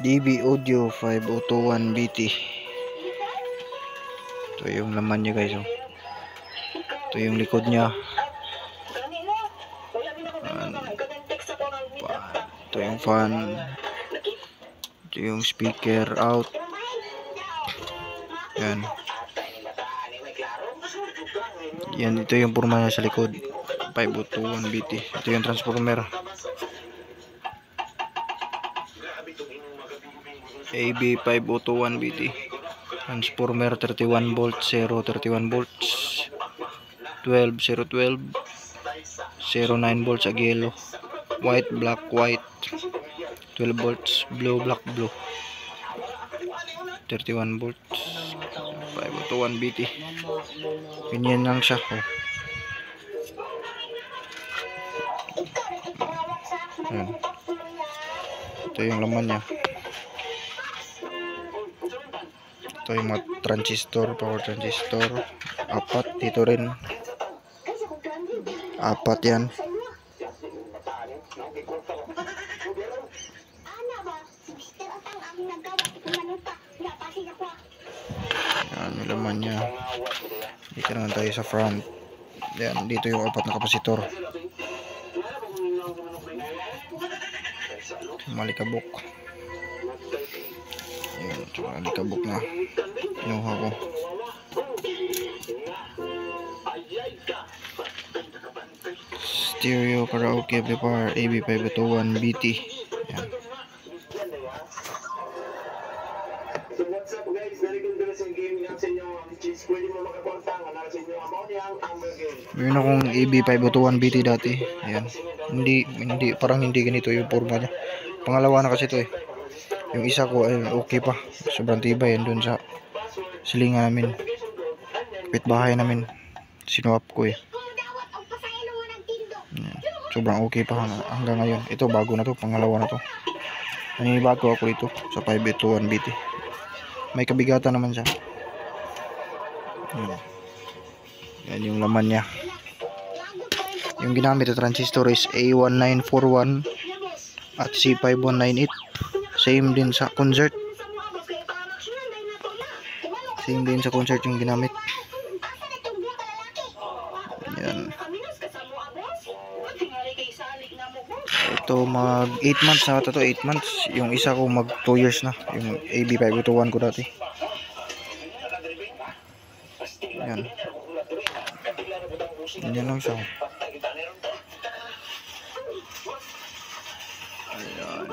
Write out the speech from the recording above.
DB Audio 5021 BT. Ito yung laman niya guys. Oh. Ito yung likod niya. Ito yung fan. Ito yung speaker out. Yan. Yan, ito yung purma niya sa likod. 5021 BT. Ito yung transformer. AB 5021 BT. Transformer 31 volts, 0 31 volts. 12 0 12. 09 volts agelo. White black white. 12 volts blue black blue. 31 volts. 501 BT. Ganyan lang siya. Oh. Ayan. Ito yung laman niya. Ito yung mga transistor, power transistor. Apat dito rin. Apat yan. Yan yung laman niya. Dito naman tayo sa front. Yan, dito yung apat na kapasitor. Malikabok. Yan, malikabok na. Kinuha ko. Stereo karaoke amplifier AB 521 BT. Yan. Meron akong AB 521 BT dati. Ayan. Hindi parang hindi ganito yung forma niya. Pangalawa na kasi ito eh. Yung isa ko ay okay pa. Sobrang tibay yan dun sa silingan namin. Kapitbahay namin. Sinuwap ko eh. Ayan. Sobrang okay pa hanggang ngayon. Ito bago na to, pangalawa na to. Nanibago ako dito sa 521 BT. May kabigatan naman siya. Yan yung laman niya. Yung ginamit na transistor is A1941 at C5198. Same din sa concert. Same din sa concert yung ginamit. Yan. Ito mag 8 months na ito. 8 months. Yung isa ko mag 2 years na. Yung AB521 ko dati. Yan. Yan lang siya. Ayan.